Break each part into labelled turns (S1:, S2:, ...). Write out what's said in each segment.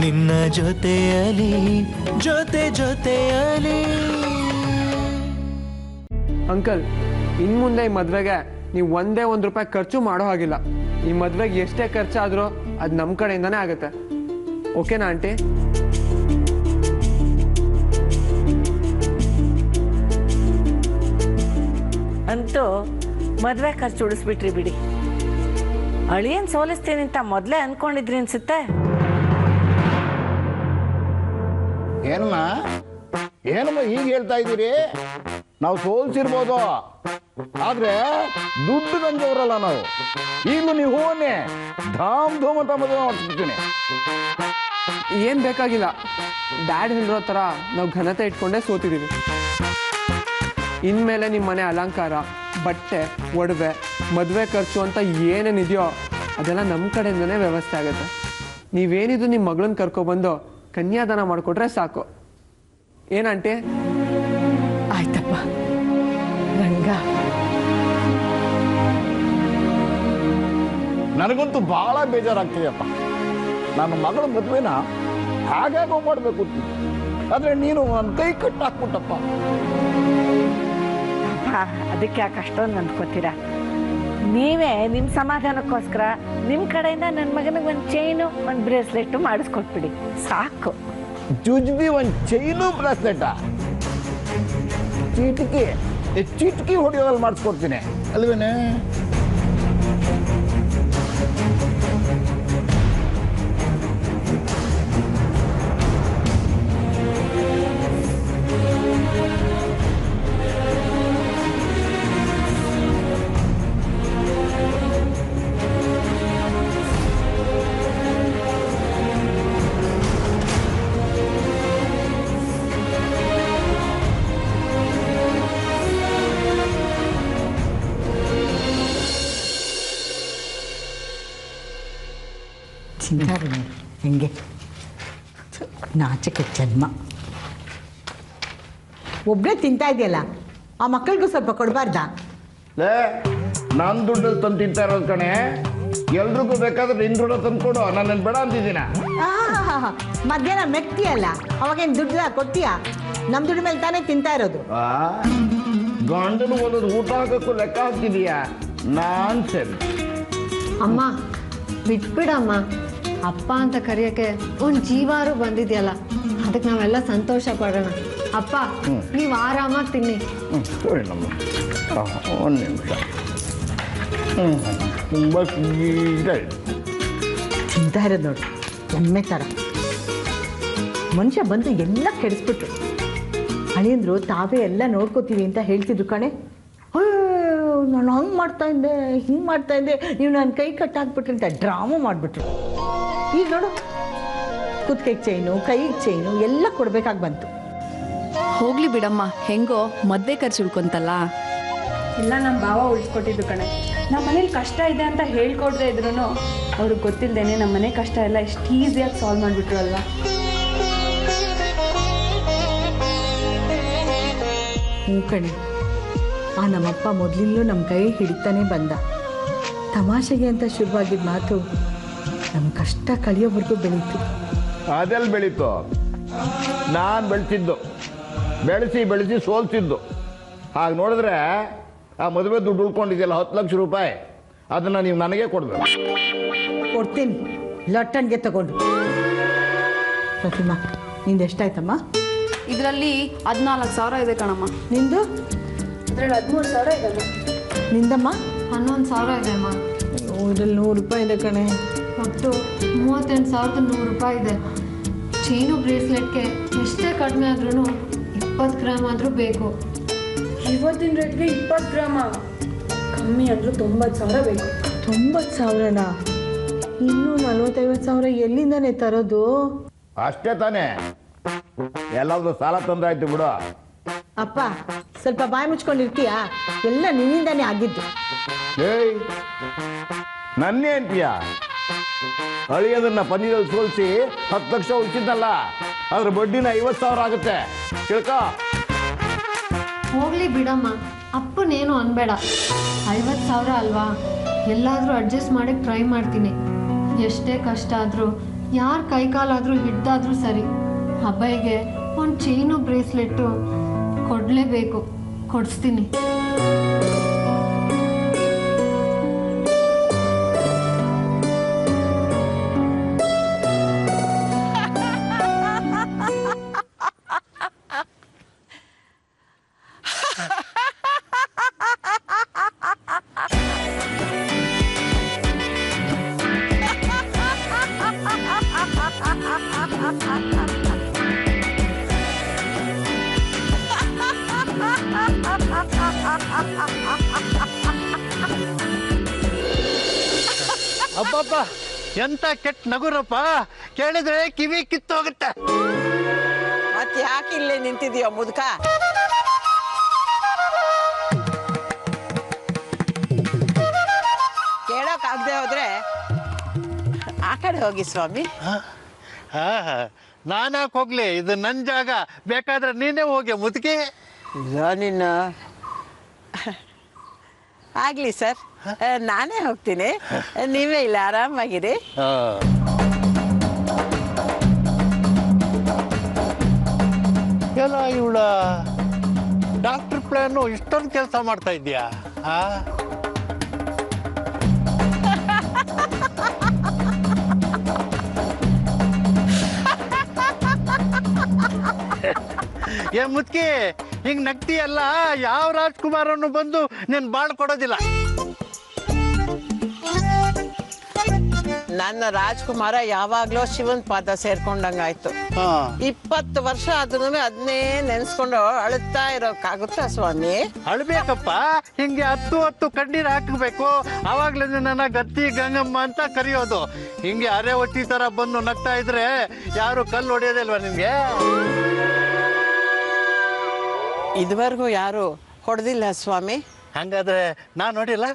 S1: ನಿನ್ನ ಜೊತೆಯಲಿ ಜೊತೆಯಲಿ.
S2: ಅಂಕಲ್, ಇನ್ನು ಮುಂದೆ ಈ ಮದುವೆಗೆ ನೀವು ಒಂದೇ ₹1 ಖರ್ಚು ಮಾಡೋ ಹಾಗಿಲ್ಲ. ಈ ಮದುವೆಗೆ ಎಷ್ಟೇ ಖರ್ಚಾದರೂ ಅದು ನಮ್ಮ ಕಡೆಯಿಂದನೇ ಆಗುತ್ತೆ. ಓಕೆನಾ ಆಂಟಿ?
S3: ಅಂತೂ ಮದುವೆ ಖರ್ಚು ಉಳಿಸ್ಬಿಟ್ರಿ ಬಿಡಿ. ಅಳಿಯನ್ ಸೋಲಿಸ್ತೀನಿ ಅಂತ ಮೊದಲೇ ಅನ್ಕೊಂಡಿದ್ರಿ ಅನ್ಸುತ್ತೆ.
S4: ಏನಮ್ಮ ಹೀಗೆ ಹೇಳ್ತಾ ಇದ್ದೀರಿ? ನಾವು ಸೋಲ್ಸಿರ್ಬೋದು, ಆದ್ರೆ ದುಡ್ಡು ಗಂಜವರಲ್ಲ ನಾವು. ಈಗಲೂ ನೀವು ಹೂವನ್ನೇ ಧಾಮ್ ಧೂಮ್ ಅಂತ ಮದುವೆ ಮಾಡಿಸ್ಬಿಡ್ತೀನಿ.
S2: ಏನು ಬೇಕಾಗಿಲ್ಲ. ಡ್ಯಾಡ್ ಹೇಳಿರೋ ಥರ ನಾವು ಘನತೆ ಇಟ್ಕೊಂಡೇ ಸೋತಿದ್ದೀವಿ. ಇನ್ಮೇಲೆ ನಿಮ್ಮ ಮನೆ ಅಲಂಕಾರ, ಬಟ್ಟೆ, ಒಡವೆ, ಮದುವೆ ಖರ್ಚು ಅಂತ ಏನೇನಿದೆಯೋ ಅದೆಲ್ಲ ನಮ್ಮ ಕಡೆಯಿಂದನೇ ವ್ಯವಸ್ಥೆ ಆಗುತ್ತೆ. ನೀವೇನಿದು ನಿಮ್ಮ ಮಗಳನ್ನ ಕರ್ಕೊಬಂದು ಕನ್ಯಾದಾನ ಮಾಡಿಕೊಟ್ರೆ ಸಾಕು. ಏನಂಟಿ?
S3: ಆಯ್ತಪ್ಪ ರಂಗ.
S4: ನನಗಂತೂ ಬಹಳ ಬೇಜಾರಾಗ್ತಿದೆಯಪ್ಪ. ನನ್ನ ಮಗಳ ಮದುವೆನ ಹಾಗಾಗೋ ಮಾಡಬೇಕು, ಆದ್ರೆ ನೀನು ನನ್ನ ಕೈ ಕಟ್ಟಾಕ್ಬಿಟ್ಟಪ್ಪ.
S3: ಅದಕ್ಕೆ ಯಾಕೆ ಅಷ್ಟೊಂದು ಅಂದ್ಕೋತೀರಾ? ನೀವೇ ನಿಮ್ಮ ಸಮಾಧಾನಕ್ಕೋಸ್ಕರ ನಿಮ್ಮ ಕಡೆಯಿಂದ ನನ್ನ ಮಗನಿಗೆ ಒಂದು ಚೈನು ಒಂದು ಬ್ರೇಸ್ಲೆಟ್ ಮಾಡಿಸ್ಕೊಟ್ಬಿಡಿ ಸಾಕು.
S4: ಜುಜ್ಬಿ ಒಂದು ಚೈನು ಬ್ರಾಸ್ಲೆಟ ಚಿಟ್ಕಿ ಹೊಡೆಯೋದಲ್ಲಿ ಮಾಡಿಸ್ಕೊಡ್ತೀನಿ ಅಲ್ವೇನೆ?
S5: ತಿಂತಾರೆ ನೋಡಿ ಹೆಂಗೆ, ನಾಚಿಕೆ ಜನ್ಮ. ಒಬ್ಬರೇ ತಿಂತಾ ಇದೆಯಲ್ಲ, ಆ ಮಕ್ಕಳಿಗೂ ಸ್ವಲ್ಪ ಕೊಡಬಾರ್ದಾ?
S4: ನಾನು ದುಡ್ಡಲ್ಲಿ ತಂದು ತಿಂತಾ ಇರೋದು ಕಣೆ. ಎಲ್ರಿಗೂ ಬೇಕಾದ್ರೆ ನಿನ್ ದುಡ್ಡು ತಂದ್ಕೊಡು, ನನ್ನ ಬೇಡ ಅಂತಿದ್ದೀನ.
S5: ಮಧ್ಯಾಹ್ನ ಮೆಕ್ತಿಯಲ್ಲ, ಅವಾಗೇನು ದುಡ್ಡು ಕೊಡ್ತೀಯಾ? ನಮ್ಮ ದುಡ್ಡು ಮೇಲೆ ತಾನೇ ತಿಂತಾ ಇರೋದು.
S4: ಗಂಡನು ಒಂದೊಂದು ಊಟ ಹಾಕಕ್ಕೂ ಲೆಕ್ಕ ಹಾಕ್ತಿದೀಯಾ? ನಾನ್ ಸರಿ
S6: ಅಮ್ಮ ಬಿಟ್ಬಿಡಮ್ಮ. ಅಪ್ಪ ಅಂತ ಕರೆಯೋಕ್ಕೆ ಒಂದು ಜೀವಾರು ಬಂದಿದೆಯಲ್ಲ, ಅದಕ್ಕೆ ನಾವೆಲ್ಲ ಸಂತೋಷ ಪಡೋಣ. ಅಪ್ಪ ನೀವು ಆರಾಮಾಗಿ ತಿನ್ನಿ.
S4: ಸರಿ ನಮ್ಮ ಒಂದು ನಿಮಿಷ. ತುಂಬ
S5: ತಿಂತಾ ಇರೋದು ನೋಡಿ ಎಮ್ಮೆ ಥರ. ಮನುಷ್ಯ ಬಂದು ಎಲ್ಲ ಕೆಡಿಸ್ಬಿಟ್ರು. ಅಳಿಯಂದ್ರು ತಾವೇ ಎಲ್ಲ ನೋಡ್ಕೋತೀವಿ ಅಂತ ಹೇಳ್ತಿದ್ರು ಕಣೆ. ನಾನು ಹಂಗೆ ಮಾಡ್ತಾ ಇದ್ದೆ, ಹಿಂಗೆ ಮಾಡ್ತಾ ಇದ್ದೆ, ನೀವು ನನ್ನ ಕೈ ಕಟ್ಟಾಕ್ಬಿಟ್ರಿ ಅಂತ ಡ್ರಾಮಾ ಮಾಡಿಬಿಟ್ರು. ಈಗ ನೋಡು, ಕುತ್ತಿಗೆ ಚೈನು, ಕೈಗೆ ಚೈನು ಎಲ್ಲ ಕೊಡ್ಬೇಕಾಗಿ ಬಂತು.
S7: ಹೋಗ್ಲಿ ಬಿಡಮ್ಮ, ಹೆಂಗೋ ಮದ್ವೆ ಖರ್ಚು ಉಳ್ಕೊಂತಲ್ಲ.
S8: ಇಲ್ಲ ನಮ್ಮ ಭಾವ ಉಳಿಸ್ಕೊಟ್ಟಿದ್ದು ಕಣೆ. ನಮ್ಮ ಮನೇಲಿ ಕಷ್ಟ ಇದೆ ಅಂತ ಹೇಳ್ಕೊಡ್ದೇ ಇದ್ರು ಅವ್ರಿಗೆ ಗೊತ್ತಿಲ್ಲದೇನೆ ನಮ್ಮ ಮನೆ ಕಷ್ಟ ಎಲ್ಲ ಎಷ್ಟು ಈಸಿಯಾಗಿ ಸಾಲ್ವ್ ಮಾಡಿಬಿಟ್ರು ಅಲ್ವಾ?
S5: ಹ್ಞೂ ಕಣೆ, ಆ ನಮ್ಮಪ್ಪ ಮೊದಲಿಂದಲೂ ನಮ್ಮ ಕೈ ಹಿಡಿತಾನೆ ಬಂದ. ತಮಾಷೆಗೆ ಅಂತ ಶುರುವಾಗಿದ್ದ ಮಾತು ನಮ್ಮ ಕಷ್ಟ ಕಳಿಯೋವರೆಗೂ ಬೆಳೀತು.
S4: ಅದೆಲ್ಲಿ ಬೆಳೀತು? ನಾನು ಬೆಳೆಸಿದ್ದು, ಬೆಳೆಸಿ ಸೋಲ್ಸಿದ್ದು. ಹಾಗೆ ನೋಡಿದ್ರೆ ಆ ಮದುವೆ ದುಡ್ಡು ಉಳ್ಕೊಂಡಿದೆಯಲ್ಲ ₹10 ಲಕ್ಷ, ಅದನ್ನು ನೀವು ನನಗೆ ಕೊಡಬೇಕು.
S5: ಕೊಡ್ತೀನಿ, ಲಟ್ಟನ್ಗೆ ತಗೊಂಡು. ಪ್ರತಿಮಾ, ನಿಂದು ಎಷ್ಟಾಯ್ತಮ್ಮ?
S7: ಇದರಲ್ಲಿ 14,000 ಇದೆ ಕಣಮ್ಮ.
S5: ನಿಂದು?
S8: ಇದರಲ್ಲಿ 13,000 ಇದೆ.
S5: ನಿಂದಮ್ಮ?
S6: 11,000 ಇದೆ ಅಮ್ಮ.
S5: ಇದರಲ್ಲಿ ₹100 ಇದೆ ಕಣೆ.
S6: ಒಟ್ಟು 38,100 ಇದೆ. ಚೈನು ಬ್ರೇಸ್ಲೆಟ್ಗೆ ಎಷ್ಟೇ ಕಡಿಮೆ ಆದ್ರೂ 20 ಗ್ರಾಮ್ ಆದರೂ ಬೇಕು.
S8: ಇವತ್ತಿನ ರೇಟ್ಗೆ 20 ಗ್ರಾಮ ಕಮ್ಮಿ ಅಂದರೂ 90,000 ಬೇಕು.
S5: 90,000ನಾ? ಇನ್ನೂ 40-50,000 ಎಲ್ಲಿಂದಾನೆ ತರೋದು?
S4: ಅಷ್ಟೇ ತಾನೇ, ಎಲ್ಲಾದ್ರೂ ಸಾಲ ತಂದಾಯ್ತು ಬಿಡು.
S5: ಅಪ್ಪ ಸ್ವಲ್ಪ ಬಾಯಿ ಮುಚ್ಕೊಂಡಿರ್ತೀಯಾ? ಎಲ್ಲ ನಿನ್ನಿಂದಾನೇ ಆಗಿದ್ದು.
S4: ಏಯ್, ನನ್ನೇ ಅಂತೀಯ? ಅಳಿಯೋದನ್ನ ಪಂದ್ಯದಲ್ಲಿ ಸೋಲಿಸಿ 10 ಲಕ್ಷ ಉಳಿಸಿದ್ನಲ್ಲ, ಅದ್ರ ಬಡ್ಡಿನ 50,000 ಆಗುತ್ತೆ, ತಿಳ್ಕೊ.
S6: ಹೋಗ್ಲಿ ಬಿಡಮ್ಮ, ಅಪ್ಪನೇನು ಅನ್ಬೇಡ. 50,000 ಅಲ್ವಾ, ಎಲ್ಲಾದರೂ ಅಡ್ಜಸ್ಟ್ ಮಾಡಕ್ಕೆ ಟ್ರೈ ಮಾಡ್ತೀನಿ. ಎಷ್ಟೇ ಕಷ್ಟ ಆದರೂ ಯಾರ ಕೈಕಾಲಾದರೂ ಹಿಡ್ದಾದ್ರೂ ಸರಿ ಅಬ್ಬಯ್ಯಗೆ ಒಂದು ಚೈನು ಬ್ರೇಸ್ಲೆಟ್ಟು ಕೊಡಲೇಬೇಕು. ಕೊಡಿಸ್ತೀನಿ.
S9: ಅಬ್ಬಬ್ಬ, ಎಂತ ಕೆಟ್ಟ ನಗುರಪ್ಪ, ಕೇಳಿದ್ರೆ ಕಿವಿ ಕಿತ್ತೋಗುತ್ತೆ.
S10: ಮತ್ತೆ ಯಾಕೆ ಇಲ್ಲೇ ನಿಂತಿದೀಯ ಮುದುಕ? ಕೇಳೋಕ್ಕಾಗದೆ ಹೋದ್ರೆ ಆ ಕಡೆ ಹೋಗಿ ಸ್ವಾಮಿ.
S9: ನಾನ್ಯಾಕೆ ಹೋಗ್ಲಿ, ಇದು ನನ್ನ ಜಾಗ, ಬೇಕಾದ್ರೆ ನೀನೇ ಹೋಗಿ ಮುದುಕಿ.
S10: ನಿನ್ನ ಆಗ್ಲಿ ಸರ್, ನಾನೇ ಹೋಗ್ತೀನಿ, ನೀವೇ ಇಲ್ಲ ಆರಾಮಾಗಿರಿ.
S9: ಎಲ್ಲ ಇವಳ ಡಾಕ್ಟರ್ ಪ್ಲಾನು ಇಷ್ಟೊಂದು ಕೆಲಸ ಮಾಡ್ತಾ ಇದೀಯಾ? ಏ ಮುದ್ಕಿ, ಹಿಂಗ್ ನಗ್ತಿಯಲ್ಲ, ಯಾವ ರಾಜ್ಕುಮಾರನ್ನು ಬಂದು ನೀನ್ ಬಾಳ್ ಕೊಡೋದಿಲ್ಲ.
S10: ನನ್ನ ರಾಜ್ಕುಮಾರ ಯಾವಾಗ್ಲೋ ಶಿವನ್ ಪಾದ ಸೇರ್ಕೊಂಡಂಗಾಯ್ತು. 20 ವರ್ಷ ಆದ್ರೂ ಅದನ್ನೇ ನೆನ್ಸ್ಕೊಂಡು ಅಳುತ್ತಾ ಇರೋಕ್ಕಾಗುತ್ತಾ ಸ್ವಾಮಿ?
S9: ಅಳ್ಬೇಕಪ್ಪ, ಹಿಂಗೆ 10 ಕಣ್ಣೀರ್ ಹಾಕಬೇಕು, ಅವಾಗ್ಲೇ ನನ್ನ ಗತ್ತಿ ಗಂಗಮ್ಮ ಅಂತ ಕರೆಯೋದು. ಹಿಂಗೆ ಅರೆ ಒಟ್ಟಿ ತರ ಬಂದು ನಗ್ತಾ ಇದ್ರೆ ಯಾರು ಕಲ್ಲು ಹೊಡೆಯೋದಿಲ್ವಾ ನಿಮ್ಗೆ?
S10: ಇದುವರೆಗೂ ಯಾರು ಹೊಡೆದಿಲ್ಲ ಸ್ವಾಮಿ.
S9: ಹಂಗಾದ್ರೆ ನಾನ್ ನೋಡಿಲ್ಲ.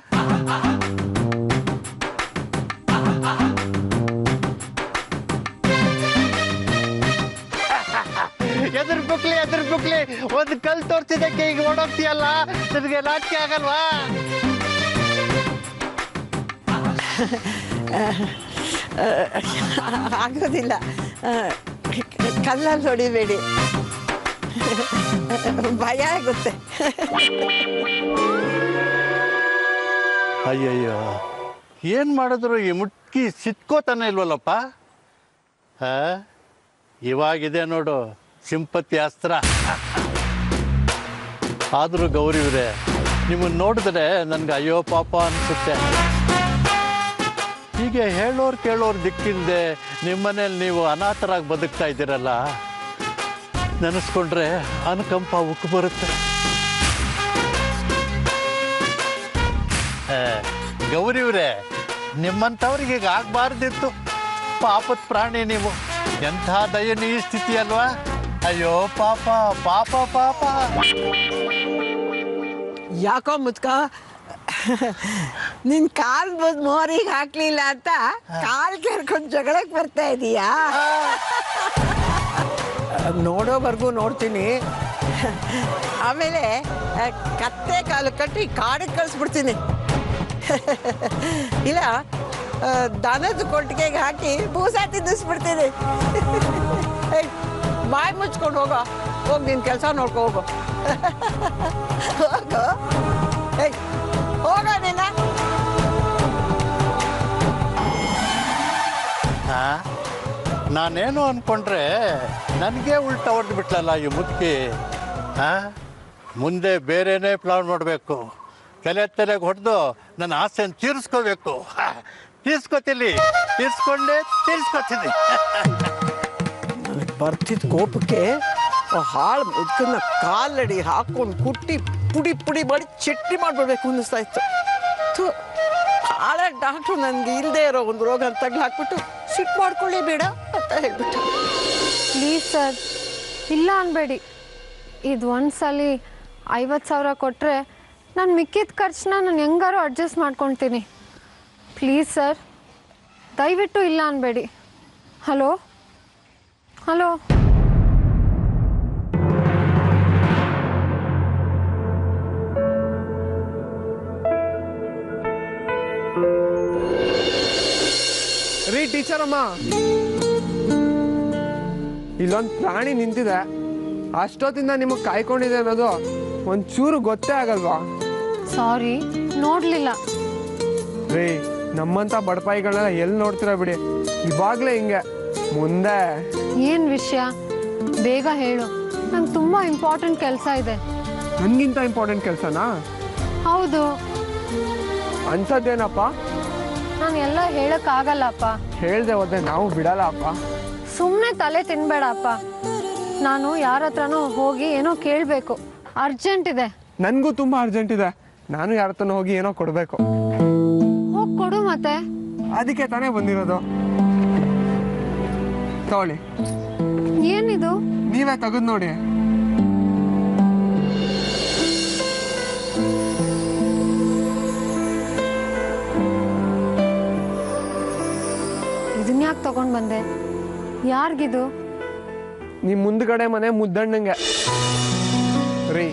S9: ಎದುರು ಬುಕ್ಲಿ ಒಂದು ಕಲ್ ತೋರ್ಸಿದಕ್ಕೆ ಈಗ ಓಡೋಗ್ತೀಯಲ್ಲ, ನಿನಗೆ ನಾಚಿಕೆ ಆಗಲ್ವಾ?
S10: ಆಗೋದಿಲ್ಲ, ಕಲ್ಲಲ್ಲಿ ಹೊಡಿಬೇಡಿ, ಭಯ ಆಗುತ್ತೆ.
S9: ಅಯ್ಯಯ್ಯೋ, ಏನ್ ಮಾಡಿದ್ರು ಈ ಮುಟ್ಕಿ ಸಿಟ್ಕೋತಾನೆ ಇಲ್ವಲ್ಲಪ್ಪ. ಇವಾಗಿದೆ ನೋಡು ಸಿಂಪತಿ ಅಸ್ತ್ರ. ಆದರೂ ಗೌರಿವ್ರೆ, ನಿಮ್ಮನ್ನು ನೋಡಿದ್ರೆ ನನ್ಗೆ ಅಯ್ಯೋ ಪಾಪ ಅನಿಸುತ್ತೆ. ಹೀಗೆ ಹೇಳೋರು ಕೇಳೋರು ದಿಕ್ಕಿಲ್ಲದೆ ನಿಮ್ಮನೇಲಿ ನೀವು ಅನಾಥರಾಗಿ ಬದುಕ್ತಾ ಇದ್ದೀರಲ್ಲ, ನೆನೆಸ್ಕೊಂಡ್ರೆ ಅನುಕಂಪ ಉಕ್ಕು ಬರುತ್ತೆ. ಗೌರಿವ್ರೆ, ನಿಮ್ಮಂಥವ್ರಿಗೆ ಈಗ ಆಗಬಾರ್ದಿತ್ತು. ಪಾಪದ ಪ್ರಾಣಿ ನೀವು, ಎಂಥ ದಯನೀಯ ಸ್ಥಿತಿ ಅಲ್ವಾ? ಅಯ್ಯೋ ಪಾಪ ಪಾಪ ಪಾಪ.
S10: ಯಾಕೋ ಮುದ್ಕ, ನಿನ್ ಕಾಲ್ ಬಂದು ಮೋರಿಗೆ ಹಾಕ್ಲಿಲ್ಲ ಅಂತ ಕಾಲ್ ಕೆರ್ಕೊಂಡು ಜಗಳಕ್ಕೆ ಬರ್ತಾ ಇದೀಯಾ? ನೋಡೋವರೆಗೂ ನೋಡ್ತೀನಿ, ಆಮೇಲೆ ಕತ್ತೆ ಕಾಲು ಕಟ್ಟಿ ಕಾಡಿಗೆ ಕಳಿಸ್ಬಿಡ್ತೀನಿ. ಇಲ್ಲ ದನದ ಕೊಟ್ಟಿಗೆಗೆ ಹಾಕಿ ಬೂಸ ತಿನ್ನಿಸ್ಬಿಡ್ತೀನಿ. ಬಾಯಿ ಮುಚ್ಕೊಂಡು ಹೋಗೋ, ಹೋಗಿ ನಿನ್ನ ಕೆಲಸ ನೋಡ್ಕೊ ಹೋಗೋ. ಹೋಗೋ, ಹೋಗ ನೀನ.
S9: ನಾನೇನು ಅನ್ಕೊಂಡ್ರೆ ನನಗೆ ಉಲ್ಟಾ ಹೊಡೆದು ಬಿಟ್ಲಲ್ಲ ಈ ಮುದುಕಿ. ಮುಂದೆ ಬೇರೆನೇ ಪ್ಲಾನ್ ಮಾಡಬೇಕು. ತಲೆಗೆ ಹೊಡೆದು ನನ್ನ ಆಸೆಯನ್ನು ತೀರಿಸ್ಕೋಬೇಕು. ತೀರ್ಸ್ಕೊತೀನಿ.
S10: ನನಗೆ ಬರ್ತಿದ್ದ ಕೋಪಕ್ಕೆ ಹಾಳು ಮುದ್ಕನ್ನ ಕಾಲಡಿ ಹಾಕೊಂಡು ಕುಟ್ಟಿ ಪುಡಿ ಮಾಡಿ ಚಟ್ನಿ ಮಾಡ್ಬಿಡ್ಬೇಕು ಅನ್ನಿಸ್ತಾ ಇತ್ತು. ಹಾಳ ಡಾಕ್ಟ್ರು ನನಗೆ ಇಲ್ಲದೆ ಇರೋ ಒಂದು ರೋಗ ಅಂತ ತಗ್ಲು ಹಾಕ್ಬಿಟ್ಟು ಸಿಟ್ಟು ಮಾಡ್ಕೊಳ್ಳಿ ಬೇಡ ಅಂತ ಹೇಳ್ಬಿಟ್ಟು.
S6: ಪ್ಲೀಸ್ ಸರ್, ಇಲ್ಲ ಅನ್ಬೇಡಿ. ಇದು ಒಂದ್ಸಲ 50,000 ಕೊಟ್ಟರೆ ನಾನು ಮಿಕ್ಕಿದ ಖರ್ಚನ್ನ ನಾನು ಹೆಂಗಾರು ಅಡ್ಜಸ್ಟ್ ಮಾಡ್ಕೊಳ್ತೀನಿ. ಪ್ಲೀಸ್ ಸರ್, ದಯವಿಟ್ಟು ಇಲ್ಲ ಅನ್ಬೇಡಿ. ಹಲೋ ಹಲೋ
S2: ರೀ ಟೀಚರ್ ಅಮ್ಮ, ಇಲ್ಲೊಂದು ಪ್ರಾಣಿ ನಿಂತಿದೆ, ಅಷ್ಟೊತ್ತಿಂದ ನಿಮಗೆ ಕಾಯ್ಕೊಂಡಿದೆ ಅನ್ನೋದು ಒಂಚೂರು ಗೊತ್ತೇ ಆಗಲ್ವಾ?
S6: ಸಾರಿ, ನೋಡ್ಲಿಲ್ಲ.
S2: ರೀ, ನಮ್ಮಂಥ ಬಡಪಾಯಿಗಳನ್ನೆಲ್ಲ ಎಲ್ಲಿ ನೋಡ್ತೀರಾ ಬಿಡಿ. ಇವಾಗಲೇ ಹಿಂಗೆ, ಮುಂದೆ
S6: ಏನ್ ವಿಷಯ ಬೇಗ ಹೇಳು, ನಂಗೆ ತುಂಬಾ ಇಂಪಾರ್ಟೆಂಟ್ ಕೆಲಸ ಇದೆ.
S2: ನನಗಿಂತ ಇಂಪಾರ್ಟೆಂಟ್ ಕೆಲಸನಾ?
S6: ಹೌದು.
S2: ಅನ್ಸದ್ದೇನಪ್ಪ?
S6: ನಾನು ಎಲ್ಲ ಹೇಳಕ್ಕಾಗಲ್ಲಪ್ಪ.
S2: ಹೇಳ್ದೆ ಹೋದ್ರೆ ನಾವು ಬಿಡಲ್ಲ ಅಪ್ಪ.
S6: ಸುಮ್ಮನೆ ತಲೆ ತಿನ್ಬೇಡಪ್ಪ. ನಾನು ಯಾರ ಹತ್ರನೋ ಹೋಗಿ ಏನೋ ಕೇಳಬೇಕು, ಅರ್ಜೆಂಟ್ ಇದೆ.
S2: ನನಗೂ ತುಂಬಾ ಅರ್ಜೆಂಟ್ ಇದೆ, ನಾನು ಯಾರ ಹತ್ರನೋ ಹೋಗಿ ಏನೋ ಕೊಡಬೇಕು.
S6: ಹೋಗಿ ಕೊಡು ಮತ್ತೆ.
S2: ಅದಕ್ಕೆ ತಾನೇ ಬಂದಿರೋದು. ತಗೊಳ್ಳಿ.
S6: ಏನಿದು?
S2: ನೀವೇ ತೆಗೆದು ನೋಡಿ.
S6: ಇದನ್ನ ಯಾಕೆ ತಗೊಂಡ್ ಬಂದೆ? ಯಾರಿಗಿದು?
S2: ನಿಮ್ಮ ಮುಂದ್ಗಡೆ ಮನೆ ಮುದ್ದಣ್ಣಂಗೆ. ರೀ,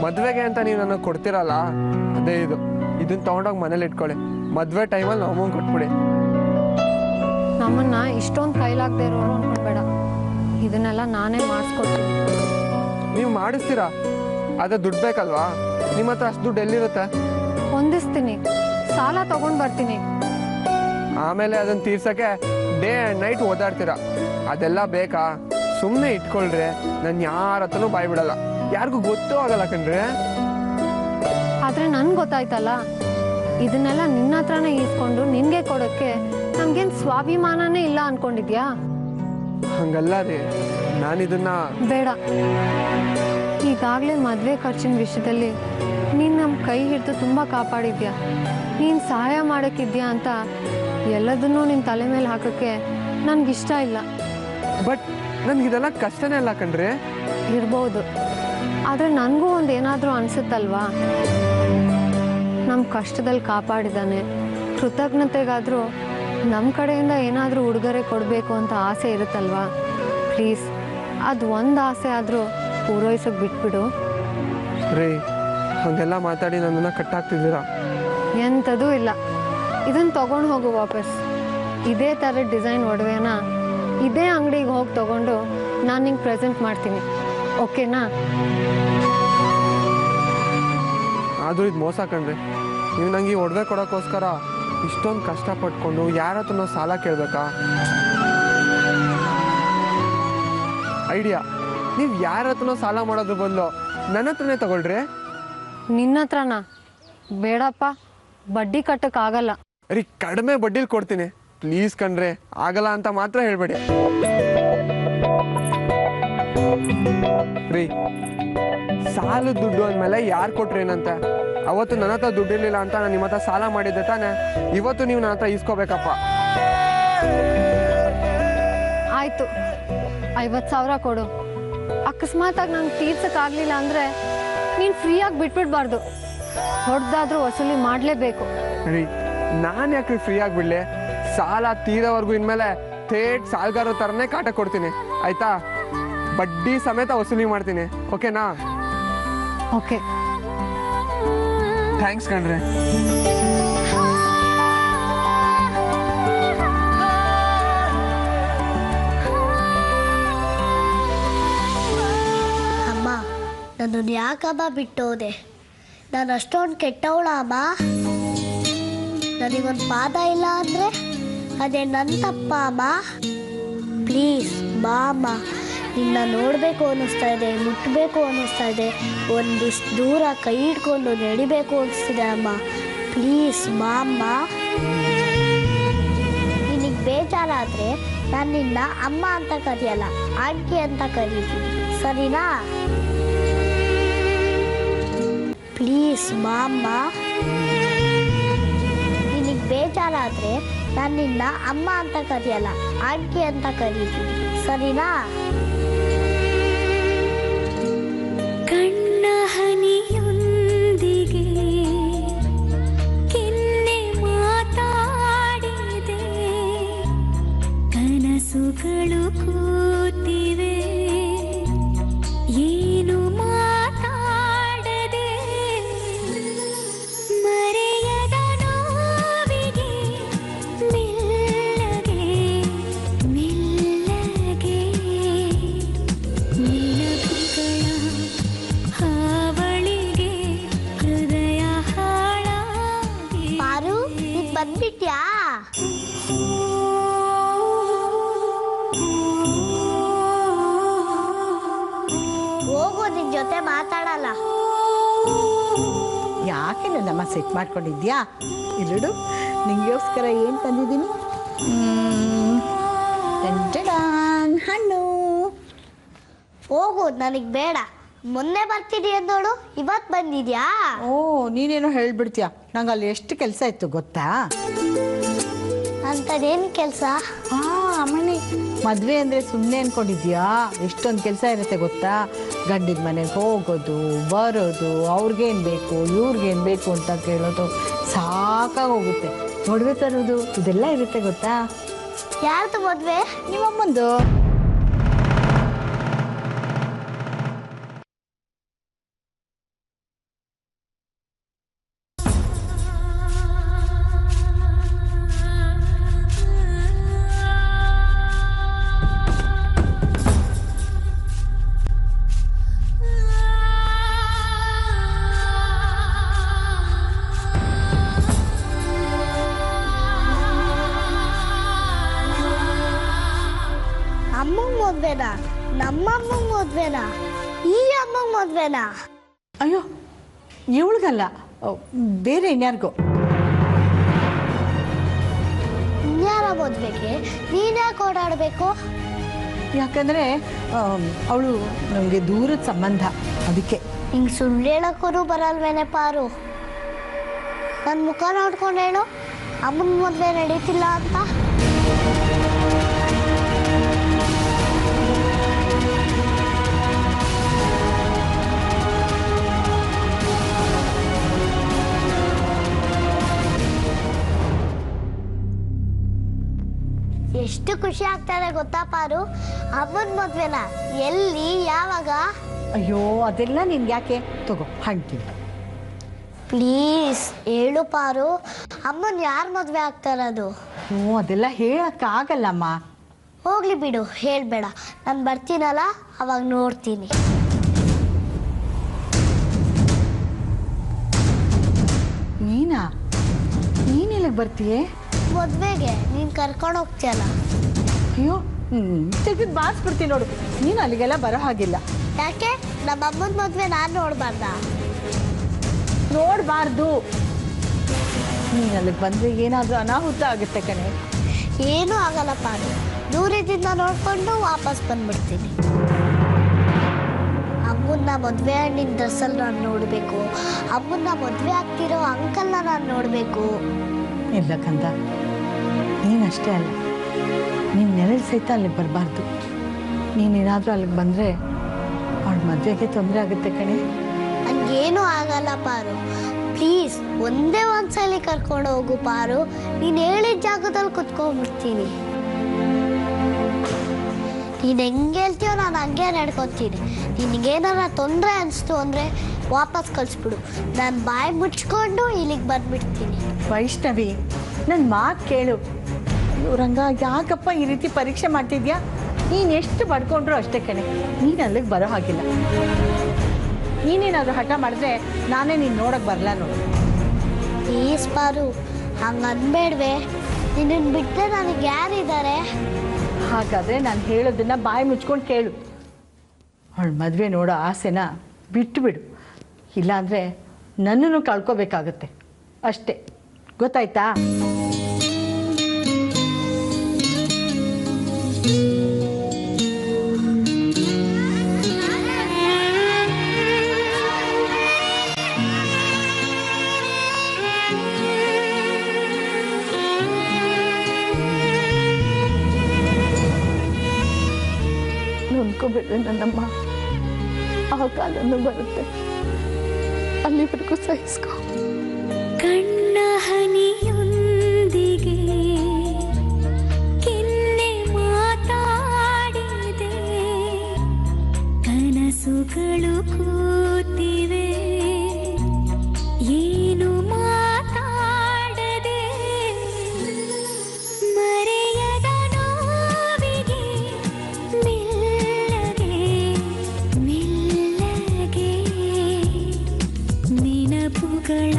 S2: ಮದ್ವೆಗೆ ಅಂತ ನೀವು ನನಗೆ ಕೊಡ್ತಿರಲ್ಲ, ಅದೇ ಇದು. ಇದನ್ನ ತಗೊಂಡೋಗಿ ಮನೇಲಿ ಇಟ್ಕೊಳ್ಳಿ. ಮದ್ವೆ ಟೈಮಲ್ಲಿ ನಾವು ಕೊಟ್ಬಿಡಿ.
S6: ನಮ್ಮನ್ನ ಇಷ್ಟೊಂದು ಕೈಲಾಗದೆ ಇರೋರು ಅನ್ಕೊಳ್ಬೇಡ. ಇದನ್ನೆಲ್ಲ ನಾನೇ ಮಾಡಿಸ್ಕೊಡ್ತೀನಿ.
S2: ನೀವು ಮಾಡಿಸ್ತೀರಾ? ಅದೇ ದುಡ್ಡು ಬೇಕಲ್ವಾ? ನಿಮ್ಮ ಹತ್ರ ಅಷ್ಟು ದುಡ್ಡು ಎಲ್ಲಿರುತ್ತೆ?
S6: ಹೊಂದಿಸ್ತೀನಿ, ಸಾಲ ತಗೊಂಡ್ ಬರ್ತೀನಿ.
S2: ಆಮೇಲೆ ಅದನ್ನ ತೀರ್ಸಕ್ಕೆ ಡೇ ಆ್ಯಂಡ್ ನೈಟ್ ಓದಾಡ್ತೀರಾ. ಅದೆಲ್ಲ ಬೇಕಾ? ಸುಮ್ಮನೆ ಇಟ್ಕೊಳ್ರಿ. ನಾನು ಯಾರ ಹತ್ರನೂ ಬಾಯ್ ಬಿಡಲ್ಲ, ಯಾರಿಗೂ ಗೊತ್ತೂ ಆಗಲ್ಲ ಕಣ್ರಿ.
S6: ಆದ್ರೆ ನನ್ಗೆ ಗೊತ್ತಾಯ್ತಲ್ಲ, ಇದನ್ನೆಲ್ಲ ನಿನ್ನ ಹತ್ರನೇ ಈಸ್ಕೊಂಡು ನಿನ್ಗೆ ಕೊಡೋಕ್ಕೆ ನಮ್ಗೇನ್ ಸ್ವಾಭಿಮಾನನೇ ಇಲ್ಲ ಅನ್ಕೊಂಡಿದ್ಯಾ?
S2: ಹಂಗಲ್ಲ ರೀ, ನಾನಿದನ್ನ
S6: ಬೇಡ. ಈಗಾಗಲೇ ಮದುವೆ ಖರ್ಚಿನ ವಿಷಯದಲ್ಲಿ ನೀನು ನಮ್ಮ ಕೈ ಹಿಡಿದು ತುಂಬ ಕಾಪಾಡಿದ್ಯಾ. ನೀನು ಸಹಾಯ ಮಾಡೋಕ್ಕಿದ್ಯಾ ಅಂತ ಎಲ್ಲದನ್ನೂ ನಿನ್ನ ತಲೆ ಮೇಲೆ ಹಾಕೋಕ್ಕೆ ನನಗಿಷ್ಟ ಇಲ್ಲ.
S2: ಬಟ್ ನನಗಿದೆಲ್ಲ ಕಷ್ಟನೇ ಇಲ್ಲ ಕಣ್ರಿ.
S6: ಇರ್ಬೋದು, ಆದರೆ ನನಗೂ ಒಂದು ಏನಾದರೂ ಅನಿಸುತ್ತಲ್ವಾ? ನಮ್ಮ ಕಷ್ಟದಲ್ಲಿ ಕಾಪಾಡಿದ್ದಾನೆ, ಕೃತಜ್ಞತೆಗಾದರೂ ನಮ್ಮ ಕಡೆಯಿಂದ ಏನಾದರೂ ಉಡುಗೊರೆ ಕೊಡಬೇಕು ಅಂತ ಆಸೆ ಇರುತ್ತಲ್ವಾ? ಪ್ಲೀಸ್, ಅದು ಒಂದು ಆಸೆ ಆದರೂ ಪೂರೈಸೋಕೆ ಬಿಟ್ಬಿಡು.
S2: ರೀ, ಹಾಗೆಲ್ಲ ಮಾತಾಡಿ ನನ್ನನ್ನು ಕಟ್ಟಾಗ್ತಿದ್ದೀರಾ?
S6: ಎಂಥದೂ ಇಲ್ಲ. ಇದನ್ನು ತೊಗೊಂಡು ಹೋಗು ವಾಪಸ್. ಇದೇ ಥರದ ಡಿಸೈನ್ ಒಡವೆನ ಇದೇ ಅಂಗಡಿಗೆ ಹೋಗಿ ತೊಗೊಂಡು ನಾನು ನಿಂಗೆ ಪ್ರೆಸೆಂಟ್ ಮಾಡ್ತೀನಿ, ಓಕೆನಾ?
S2: ಆದರೂ ಇದು ಮೋಸ ಕಣ್ರಿ. ನೀವು ನಂಗೆ ಈ ಒಡವೆ ಕೊಡೋಕ್ಕೋಸ್ಕರ ಇಷ್ಟೊಂದು ಕಷ್ಟಪಟ್ಕೊಂಡು ಯಾರ ಹತ್ರನೋ ಸಾಲ ಕೇಳಬೇಕಾ? ಐಡಿಯಾ, ನೀವು ಯಾರ ಹತ್ರನೋ ಸಾಲ ಮಾಡೋದ್ರ ಬದಲು ನನ್ನ ಹತ್ರನೇ ತಗೊಳ್ರಿ.
S6: ನಿನ್ನ ಹತ್ರನಾ? ಬೇಡಪ್ಪ, ಬಡ್ಡಿ ಕಟ್ಟಕ್ಕಾಗಲ್ಲ.
S2: ರೀ, ಕಡಿಮೆ ಬಡ್ಡಿಲಿ ಕೊಡ್ತೀನಿ ಪ್ಲೀಸ್ ಕಣ್ರಿ. ಆಗಲ್ಲ ಅಂತ ಮಾತ್ರ ಹೇಳ್ಬೇಡಿ ರೀ. ಸಾಲದ ದುಡ್ಡು ಅಂದಮೇಲೆ ಯಾರು ಕೊಟ್ರಿ ಏನಂತೆ? ಅವತ್ತು ನನ್ನ ಹತ್ರ ದುಡ್ಡು ಇರಲಿಲ್ಲ ಅಂತ ನಾನು ನಿಮ್ಮ ಹತ್ರ ಸಾಲ ಮಾಡಿದ್ದೆ ತಾನೆ. ಇವತ್ತು ನೀವು ನನ್ನ ಹತ್ರ ಇಸ್ಕೋಬೇಕಪ್ಪ.
S6: ಆಯಿತು, 50,000 ಕೊಡು. ಅಕಸ್ಮಾತಾಗಿ ನಂಗೆ ತೀರ್ಸಕ್ಕಾಗಲಿಲ್ಲ ಅಂದರೆ ನೀನು ಫ್ರೀಯಾಗಿ ಬಿಟ್ಬಿಡ್ಬಾರ್ದು. ಹೊಡೆದಾದ್ರೂ ವಸೂಲಿ ಮಾಡಲೇಬೇಕು.
S2: ರೀ, ನಾನು ಯಾಕೆ ಫ್ರೀ ಆಗಿಬಿಡ್ಲಿ? ಸಾಲ ತೀರೋವರೆಗೂ ಇನ್ಮೇಲೆ ಥೇಟ್ ಸಾಲಗಾರ ಥರನೇ ಕಾಟ ಕೊಡ್ತೀನಿ, ಆಯ್ತಾ? ಬಡ್ಡಿ ಸಮೇತ ವಸೂಲಿ ಮಾಡ್ತೀನಿ, ಓಕೆನಾ?
S6: ಓಕೆ,
S2: ಥ್ಯಾಂಕ್ಸ್ ಕಣ್ರಿ.
S11: ಅಮ್ಮ, ನನ್ನನ್ನು ಯಾಕಮ್ಮ ಬಿಟ್ಟೋದೆ? ನಾನು ಅಷ್ಟೊಂದು ಕೆಟ್ಟವಳ ಅಮ್ಮ? ನನಗೊಂದು ಪಾದ ಇಲ್ಲ ಅಂದರೆ ಅದೇ ನನ್ನ ತಪ್ಪ ಅಮ್ಮ? ಪ್ಲೀಸ್ ಬಾ ಅಮ್ಮ, ನಿನ್ನ ನೋಡಬೇಕು ಅನ್ನಿಸ್ತಾ ಇದೆ, ಮುಟ್ಟಬೇಕು ಅನ್ನಿಸ್ತಾ ಇದೆ, ಒಂದಿಷ್ಟು ದೂರ ಕೈ ಹಿಡ್ಕೊಂಡು ನಡಿಬೇಕು ಅನ್ನಿಸ್ತಿದೆ ಅಮ್ಮ. ಪ್ಲೀಸ್ ಬಾ ಅಮ್ಮ. ನಿನಗೆ ಬೇಜಾರಾದರೆ ನಾನು ನಿನ್ನ ಅಮ್ಮ ಅಂತ ಕರೆಯಲ್ಲ, ಆಂಟಿ ಅಂತ ಕರೀತೀನಿ, ಸರಿನಾ? ಪ್ಲೀಸ್ ಬಾ ಅಮ್ಮ. ನಿನಗೆ ಬೇಜಾರಾದರೆ ನಾನು ನಿನ್ನ ಅಮ್ಮ ಅಂತ ಕರೆಯಲ್ಲ, ಆಂಟಿ ಅಂತ ಕರೀತೀನಿ, ಸರಿನಾ?
S12: ಕಣ್ಣ ಹನಿಯೊಂದಿಗೆ ಕೆನ್ನೆ ಮಾತಾಡಿದೆ, ಕನಸುಗಳು ಕೂತಿವೆ ಏನು ಮಾತಾಡದೆ, ಮರೆಯದ ನೋವಿಗೆ ಮೆಲ್ಲಗೆ ಮೆಲ್ಲಗೆ
S5: ಸೆಟ್ ಮಾಡ್ಕೊಂಡಿದ್ಯಾ? ಇಲ್ಲಿಡು, ನಿಂಗೋಸ್ಕರ ಏನು ತಂದಿದ್ದೀನಿ? ಹಣ್ಣು.
S11: ಹೋಗು, ನನಗೆ ಬೇಡ. ಮೊನ್ನೆ ಬರ್ತಿದೀಯ ನೋಡು, ಇವತ್ತು ಬಂದಿದ್ಯಾ?
S5: ಓ, ನೀನೇನೋ ಹೇಳ್ಬಿಡ್ತೀಯ. ನಂಗೆ ಅಲ್ಲಿ ಎಷ್ಟು ಕೆಲಸ ಇತ್ತು ಗೊತ್ತಾ?
S11: ಅಂಥದ್ದೇನು ಕೆಲಸ?
S5: ಅಮ್ಮಣ್ಣಿ, ಮದುವೆ ಅಂದರೆ ಸುಮ್ಮನೆ ಅಂದ್ಕೊಂಡಿದ್ಯಾ? ಎಷ್ಟೊಂದು ಕೆಲಸ ಇರುತ್ತೆ ಗೊತ್ತಾ? ಗಂಡಿನ ಮನೆಗೆ ಹೋಗೋದು, ಬರೋದು, ಅವ್ರಿಗೇನು ಬೇಕು, ಇವ್ರಿಗೇನು ಬೇಕು ಅಂತ ಕೇಳೋದು ಸಾಕಾಗೋಗುತ್ತೆ. ಒಡವೆ ತರೋದು, ಇದೆಲ್ಲ ಇರುತ್ತೆ ಗೊತ್ತಾ?
S11: ಯಾರ್ದು ಮದುವೆ?
S5: ನಿಮ್ಮಮ್ಮಂದು.
S11: ಅಮ್ಮಂಗೆ ಮದ್ವೆನಾ? ನಮ್ಮಮ್ಮಂಗೆ ಮದ್ವೆನಾ? ಈ ಅಮ್ಮಂಗೆ ಮದ್ವೆನಾ?
S5: ಅಯ್ಯೋ, ಇವಳಿಗಲ್ಲ, ಬೇರೆ ಇನ್ಯಾರಿಗೋ.
S11: ಇನ್ಯಾರ ಮದ್ವೆಗೆ ನೀನ್ಯಾಕೆ ಓಡಾಡಬೇಕು?
S5: ಯಾಕಂದರೆ ಅವಳು ನಮಗೆ ದೂರದ ಸಂಬಂಧ, ಅದಕ್ಕೆ.
S11: ಹಿಂಗೆ ಸುಳ್ಳು ಹೇಳಕ್ಕೂ ಬರಲ್ವೇನೆ ಪಾರು? ನನ್ನ ಮುಖ ನೋಡ್ಕೊಂಡು ಹೇಳು, ಅಮ್ಮನ ಮದುವೆ ನಡೀತಿಲ್ಲ ಅಂತ. ಎಷ್ಟು ಖುಷಿ ಆಗ್ತಾರೆ ಗೊತ್ತಾ ಪಾರು? ಅಮ್ಮನ ಮದ್ವೆನ ಎಲ್ಲಿ, ಯಾವಾಗ?
S5: ಅಯ್ಯೋ, ಅದೆಲ್ಲ ನಿನ್ಗೆ ಯಾಕೆ? ತಗೋ, ಹಣ್ತೀನಿ.
S11: ಪ್ಲೀಸ್ ಹೇಳು ಪಾರು, ಅಮ್ಮನ ಯಾರು ಮದ್ವೆ ಆಗ್ತಾರದು?
S5: ಹ್ಞೂ, ಅದೆಲ್ಲ ಹೇಳಕ್ಕಾಗಲ್ಲಮ್ಮ.
S11: ಹೋಗ್ಲಿ ಬಿಡು, ಹೇಳ್ಬೇಡ. ನಾನು ಬರ್ತೀನಲ್ಲ, ಅವಾಗ ನೋಡ್ತೀನಿ.
S5: ನೀನೆಲ್ಲಿಗೆ ಬರ್ತೀಯೇ?
S11: ಮದ್ವೆಗೆ ನೀನು ಕರ್ಕೊಂಡು ಹೋಗ್ತೀಯಲ್ಲ.
S5: ಅಯ್ಯೋ, ತೆಗೆದು ಬಾರಿಸ್ಬಿಡ್ತೀನಿ ನೋಡು. ನೀನು ಅಲ್ಲಿಗೆಲ್ಲ ಬರೋ ಹಾಗಿಲ್ಲ.
S11: ಯಾಕೆ? ನಮ್ಮ ಅಮ್ಮನ ಮದ್ವೆ ನಾನು ನೋಡಬಾರ್ದಾ?
S5: ನೋಡಬಾರ್ದು. ನೀನು ಅಲ್ಲಿಗೆ ಬಂದರೆ ಏನಾದರೂ ಅನಾಹುತ ಆಗುತ್ತೆ ಕಣೆ.
S11: ಏನೂ ಆಗಲ್ಲ ಪಾರು, ದೂರದಿಂದ ನೋಡಿಕೊಂಡು ವಾಪಸ್ ಬಂದ್ಬಿಡ್ತೀನಿ. ಅಮ್ಮನ್ನ ಮದುವೆ ಹಣ್ಣಿನ ಡ್ರೆಸ್ಸಲ್ಲಿ ನಾನು ನೋಡಬೇಕು, ಅಮ್ಮನ್ನ ಮದುವೆ ಆಗ್ತಿರೋ ಅಂಕಲ್ನ ನಾನು ನೋಡಬೇಕು.
S5: ಇಲ್ಲ ಕಂದ, ನೀನಷ್ಟೇ ಅಲ್ಲ, ನೀನು ನೆರಳು ಸಹಿತ ಅಲ್ಲಿಗೆ ಬರಬಾರ್ದು. ನೀನೇನಾದರೂ ಅಲ್ಲಿಗೆ ಬಂದರೆ ಅವಳ ಮದುವೆಗೆ ತೊಂದರೆ ಆಗುತ್ತೆ ಕಣೆ.
S11: ಹಂಗೇನೂ ಆಗಲ್ಲ ಪಾರು, ಪ್ಲೀಸ್ ಒಂದೇ ಒಂದ್ಸಲಿ ಕರ್ಕೊಂಡು ಹೋಗು ಪಾರು. ನೀನು ಹೇಳಿದ ಜಾಗದಲ್ಲಿ ಕುತ್ಕೊಂಡ್ಬಿಡ್ತೀನಿ. ನೀನು ಹೆಂಗೆ ಹೇಳ್ತೀಯೋ ನಾನು ಹಂಗೆ ನಡ್ಕೊತೀನಿ. ನಿನಗೇನಾರ ತೊಂದರೆ ಅನಿಸ್ತು ಅಂದರೆ ವಾಪಸ್ ಕಳಿಸ್ಬಿಡು, ನಾನು ಬಾಯಿ ಮುಚ್ಕೊಂಡು ಇಲ್ಲಿಗೆ ಬಂದ್ಬಿಡ್ತೀನಿ.
S5: ವೈಷ್ಣವಿ, ನನ್ನ ಮಾತು ಕೇಳು. ಇವ್ರಂಗ ಯಾಕಪ್ಪ ಈ ರೀತಿ ಪರೀಕ್ಷೆ ಮಾಡ್ತಿದ್ಯಾ? ನೀನು ಎಷ್ಟು ಪಡ್ಕೊಂಡ್ರು ಅಷ್ಟೇ ಕಣೆ, ನೀನು ಅಲ್ಲಿಗೆ ಬರೋ ಹಾಗಿಲ್ಲ. ನೀನೇನಾದರೂ ಹಠ ಮಾಡಿದ್ರೆ ನಾನೇ ನೀನು ನೋಡೋಕ್ಕೆ ಬರಲ್ಲ ನೋಡು.
S11: ಪ್ಲೀಸ್ ಪಾರು, ಹಂಗೆ ಅನ್ಬೇಡ್ವೆ. ನಿನ್ನನ್ನು ಬಿಟ್ಟರೆ ನನಗೆ ಯಾರಿದ್ದಾರೆ?
S5: ಹಾಗಾದರೆ ನಾನು ಹೇಳೋದನ್ನ ಬಾಯಿ ಮುಚ್ಕೊಂಡು ಕೇಳು. ಅವಳ ಮದುವೆ ನೋಡೋ ಆಸೆನ ಬಿಟ್ಟು ಬಿಡು, ಇಲ್ಲಾಂದರೆ ನನ್ನನ್ನು ಕಳ್ಕೊಬೇಕಾಗತ್ತೆ ಅಷ್ಟೇ. ಗೊತ್ತಾಯ್ತಾ?
S6: ನೊಂದ್ಕೋಬೇಡ್ರೆ ನನ್ನಮ್ಮ, ಆ ಕಾಲನೂ ಬರುತ್ತೆ, ಅಲ್ಲಿವರೆಗೂ ಸಹಿಸ್ಕೊ.
S12: ಕಣ್ಣ ಹನಿಯೊಂದಿಗೆ ಕೆನ್ನೆ ಮಾತಾಡಿದೆ, ಕನಸುಗಳು ಕೂತಿವೆ ಏನು ಮಾತಾಡದೆ, ಮರೆಯದ ನೋವಿಗೆ ಮೆಲ್ಲಗೆ ಮೆಲ್ಲಗೆ ನೆನಪುಗಳ